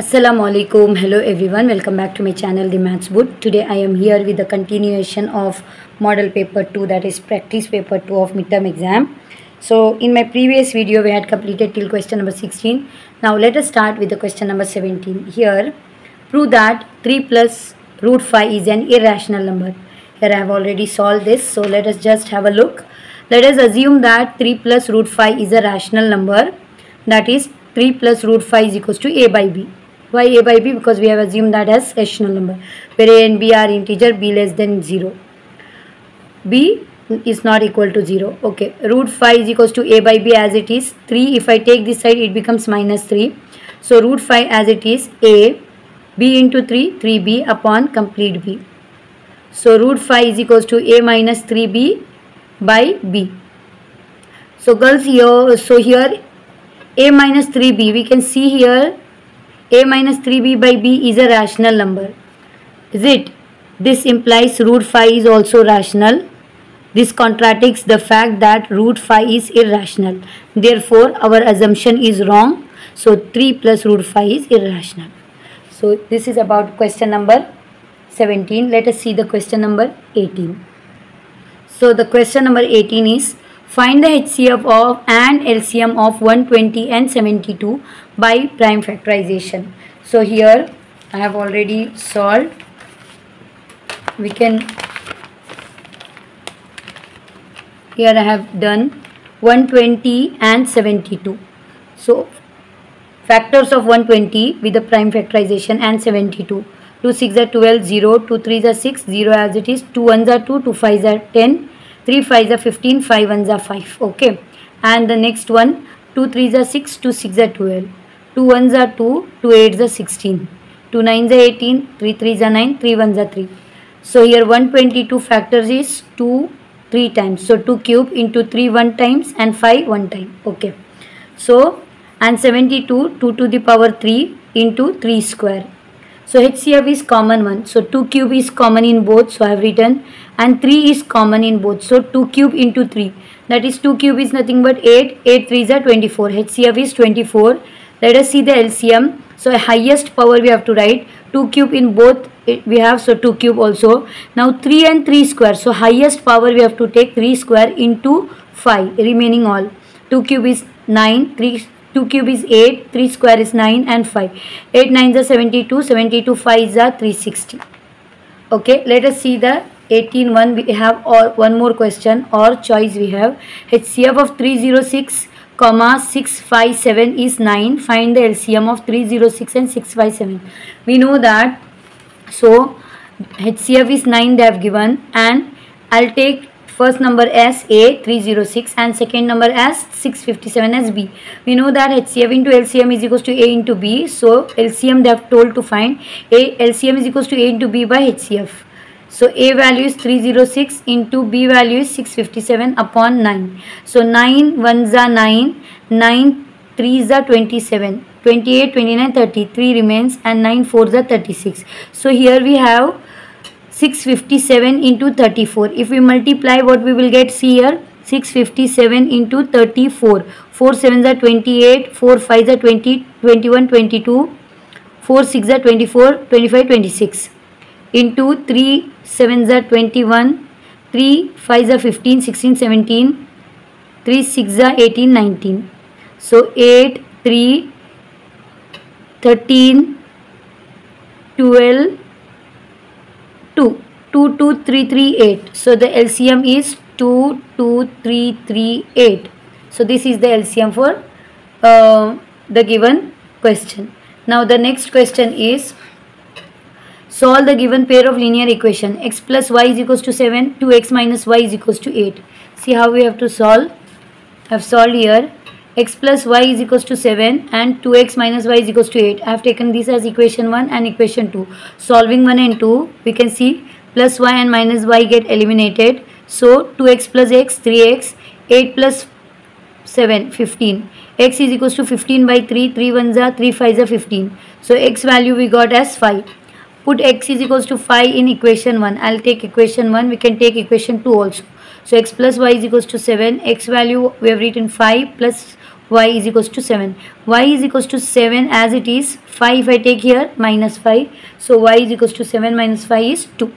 Assalamualaikum. Hello everyone. Welcome back to my channel The Maths Boot. Today I am here with the continuation of model paper 2, that is practice paper 2 of midterm exam. So in my previous video we had completed till question number 16. Now let us start with the question number 17. Here, prove that 3 plus root 5 is an irrational number. Here I have already solved this. So let us just have a look. Let us assume that 3 plus root 5 is a rational number. That is 3 plus root 5 is equals to a by b. Why a by b? Because we have assumed that as rational number, where a and b are integer, b less than 0. b is not equal to 0. Okay, root 5 is equals to a by b as it is. 3, if I take this side, it becomes minus 3. So root 5 as it is, a, b into 3, 3b upon complete b. So root 5 is equals to a minus 3b by b. So girls, here a minus 3b, we can see here a minus 3b by b is a rational number. Is it? This implies root 5 is also rational. This contradicts the fact that root 5 is irrational. Therefore, our assumption is wrong. So 3 plus root 5 is irrational. So this is about question number 17. Let us see the question number 18. So the question number 18 is, find the HCF of and LCM of 120 and 72 by prime factorization. So here I have already solved. Here I have done 120 and 72. So factors of 120 with the prime factorization and 72. 2 6 are 12, 0, 2 3 are 6, 0 as it is, 2 1s are 2, 2 5s are 10, 3 5s are 15, 5 1s are 5. Okay, and the next one, 2 3s are 6, 2 6 are 12, 2 1s are 2, 2 8s are 16, 2 9s are 18, 3 3s are 9, 3 1s are 3. So here 122 factors is 2 3 times. So 2 cube into 3 1 times and 5 1 time. Okay, so and 72 2 to the power 3 into 3 square. So HCF is common one. So 2 cube is common in both. So I have written, and 3 is common in both. So 2 cube into 3. That is 2 cube is nothing but 8. 8 3s are 24. HCF is 24. Let us see the LCM. So highest power we have to write. 2 cube in both we have. So 2 cube also. Now 3 and 3 square. So highest power we have to take 3 square into 5. Remaining all. 2 cube is 9. 2 cube is 8, 3 square is 9 and 5. 8 9s are 72, 72 5s are 360. Okay, let us see the 18 one. We have one more question or choice we have. HCF of 306, 657 is 9. Find the LCM of 306 and 657. We know that. So HCF is 9 they have given, and I'll take first number as A 306 and second number as 657 as B. We know that HCF into LCM is equals to A into B. So LCM they have told to find. LCM is equals to A into B by HCF. So A value is 306 into B value is 657 upon 9. So 9 1s are 9, 9 3s are 27, 28, 29, 30. 3 remains and 9 4s are 36. So here we have 657 into 34. If we multiply, what we will get? See here, 657 into 34. 4 7s are 28, 4 5s are 20, 21, 22, 4 6s are 24, 25, 26. Into 3 7s are 21, 3 5s are 15, 16, 17, 3 6s are 18, 19. So 8, 3, 13, 12, 2, 2 2 3 3 8. So the LCM is 2 2 3 3 8. So this is the LCM for the given question. Now the next question is, solve the given pair of linear equation. X plus y is equals to 7, 2x minus y is equals to 8. See how we have to solve. I have solved here. X plus y is equals to 7 and 2x minus y is equals to 8. I have taken this as equation 1 and equation 2. Solving 1 and 2, we can see plus y and minus y get eliminated. So 2x plus x, 3x, 8 plus 7, 15. X is equals to 15 by 3, 3 1s are 3 5s are 15. So x value we got as 5. Put x is equals to 5 in equation 1. I'll take equation 1, we can take equation 2 also. So x plus y is equals to 7. X value we have written 5 plus y is equals to 7. Y is equals to 7 as it is. 5 if I take here, minus 5. So y is equals to 7 minus 5 is 2.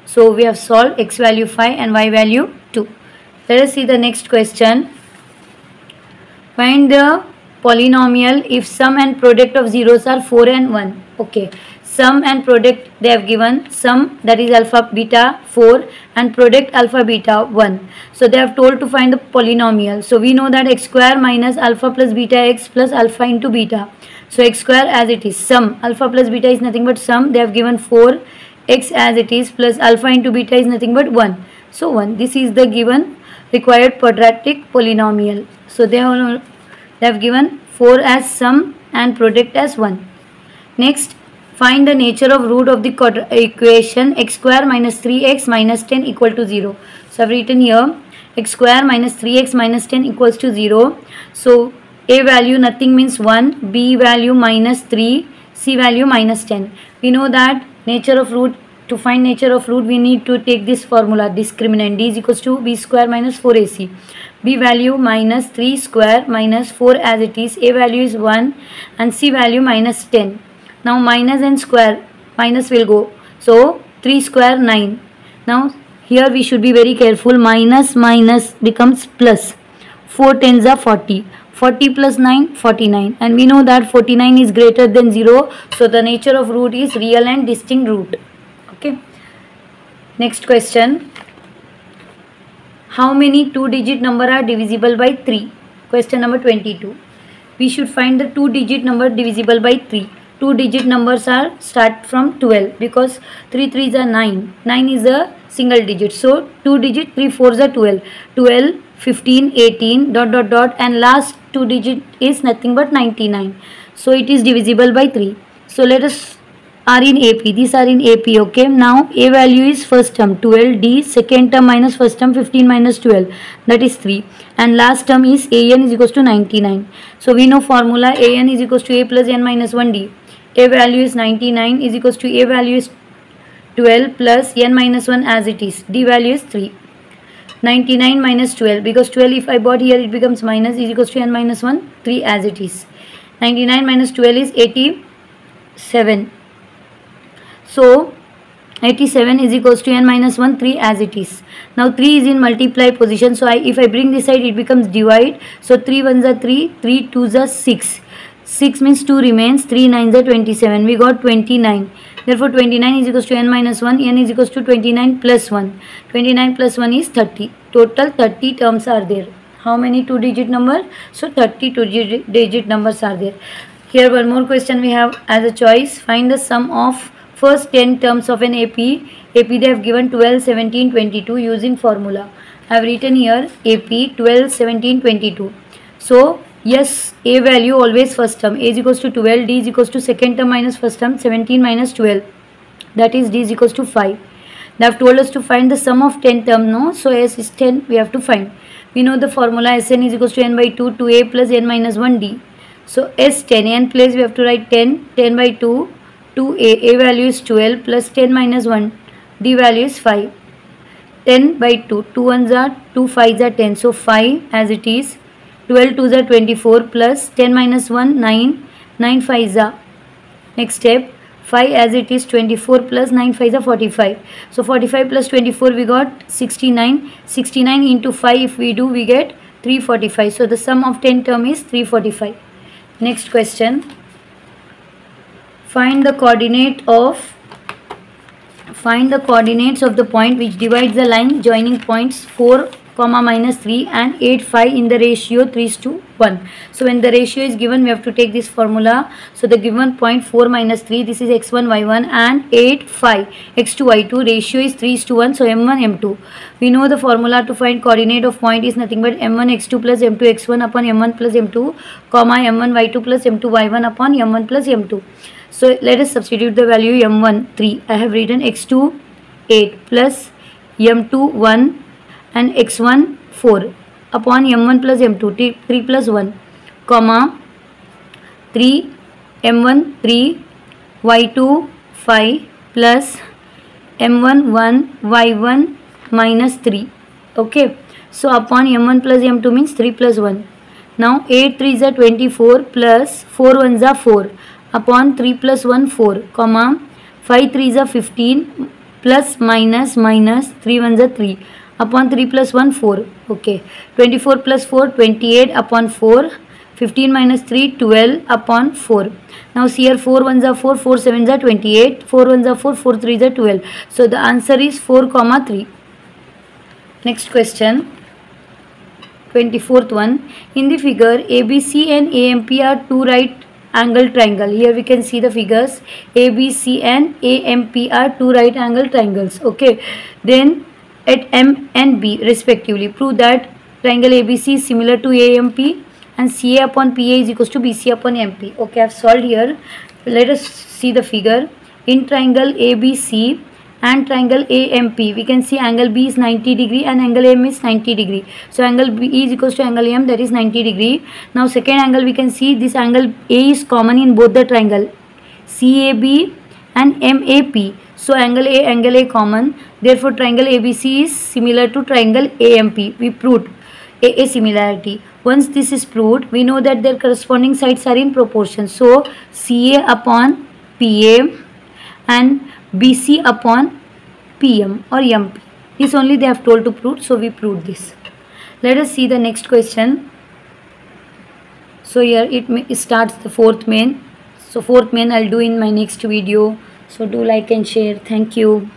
So we have solved x value 5 and y value 2. Let us see the next question. Find the polynomial if sum and product of zeros are 4 and 1. Okay. Sum and product they have given. Sum, that is alpha beta 4, and product alpha beta 1. So they have told to find the polynomial. So we know that x square minus alpha plus beta x plus alpha into beta. So x square as it is. Sum alpha plus beta is nothing but sum. They have given 4. X as it is plus alpha into beta is nothing but 1. So 1. This is the given required quadratic polynomial. So they have given 4 as sum and product as 1. Next, find the nature of root of the equation x square minus 3x minus 10 equal to 0. So I have written here x square minus 3x minus 10 equals to 0. So a value nothing means 1, b value minus 3, c value minus 10. We know that nature of root, to find nature of root we need to take this formula, discriminant d is equals to b square minus 4ac. B value minus 3 square minus 4 as it is, a value is 1 and c value minus 10. Now minus and square, minus will go. So 3 square 9. Now here we should be very careful. Minus minus becomes plus. 4 tens are 40. 40 plus 9, 49. And we know that 49 is greater than 0. So the nature of root is real and distinct root. Okay. Next question. How many 2-digit number are divisible by 3? Question number 22. We should find the 2-digit number divisible by 3. 2-digit numbers are start from 12 because 3 3s are 9. 9 is a single digit. So 2 digit, 3 4s are 12. 12, 15, 18, and last 2 digit is nothing but 99. So it is divisible by 3. So let us are in AP. These are in AP. Okay. Now A value is first term 12, D second term minus first term 15 minus 12, that is 3, and last term is AN is equals to 99. So we know formula AN is equals to A plus N minus 1D. A value is 99 is equals to A value is 12 plus N minus 1 as it is. D value is 3. 99 minus 12, because 12 if I brought here it becomes minus, is equals to N minus 1, 3 as it is. 99 minus 12 is 87. So 87 is equals to N minus 1, 3 as it is. Now 3 is in multiply position. So if I bring this side it becomes divide. So 3 1s are 3, 3 2s are 6. 6 means 2 remains, 3 9s are 27. We got 29. Therefore 29 is equals to N minus 1. N is equals to 29 plus 1. 29 plus 1 is 30. Total 30 terms are there. How many 2-digit number? So 30 2-digit numbers are there. Here one more question we have as a choice. Find the sum of first 10 terms of an AP. AP they have given 12, 17, 22 using formula. I have written here AP 12, 17, 22. So yes, A value always first term. A is equals to 12, D is equals to second term minus first term, 17 minus 12. That is D is equals to 5. They have told us to find the sum of 10 term, no? So S is 10, we have to find. We know the formula Sn is equals to N by 2, 2A plus N minus 1D. So S 10, N place we have to write 10, 10 by 2, 2A. A value is 12 plus 10 minus 1. D value is 5. 10 by 2, 2 1s are 2 5s are 10. So 5 as it is. 12 2s are 24 plus 10 minus 1 9, 9 5s are. Next step 5 as it is 24 plus 9 5s are 45. So 45 plus 24 we got 69. 69 into 5 if we do we get 345. So the sum of 10 term is 345. Next question. Find the coordinates of the point which divides the line joining points 4, minus 3 and 8, 5 in the ratio 3:1. So when the ratio is given we have to take this formula. So the given point 4 minus 3, this is x1 y1, and 8 5 x2 y2, ratio is 3:1. So m1 m2. We know the formula to find coordinate of point is nothing but m1 x2 plus m2 x1 upon m1 plus m2, comma m1 y2 plus m2 y1 upon m1 plus m2. So let us substitute the value m1 3. I have written x2 8 plus m2 1 and x1 4 upon m1 plus m2 3 plus 1, comma 3 m1 3 y2 5 plus m1 1 y1 minus 3. Okay, so upon m1 plus m2 means 3 plus 1. Now 8 3s are 24 plus 4 1s are 4 upon 3 plus 1 4 comma 5 3s are 15 plus minus 3 1s are 3 upon 3 plus 1 4. Okay, 24 plus 4 28 upon 4, 15 minus 3 12 upon 4. Now see here, 4 1s are 4, 4 7s are 28, 4 1s are 4, 4 3s are 12. So the answer is 4 comma 3. Next question, 24th one. In the figure, ABC and AMP are two right angle triangle. Here we can see the figures. ABC and AMP are two right angle triangles. Okay, then at M and B respectively, prove that triangle ABC is similar to AMP and CA upon PA is equals to BC upon MP. Okay, I have solved here. Let us see the figure. In triangle ABC and triangle AMP, we can see angle B is 90 degree and angle AM is 90 degree. So angle B is equals to angle AM, that is 90 degree. Now second angle, we can see this angle A is common in both the triangle CAB and MAP. So angle A common. Therefore triangle ABC is similar to triangle AMP. We proved a similarity. Once this is proved, we know that their corresponding sides are in proportion. So CA upon PA and BC upon PM or MP. This only they have told to prove, so we proved this. Let us see the next question. So here it starts the fourth main. So fourth main I'll do in my next video. So do like and share. Thank you.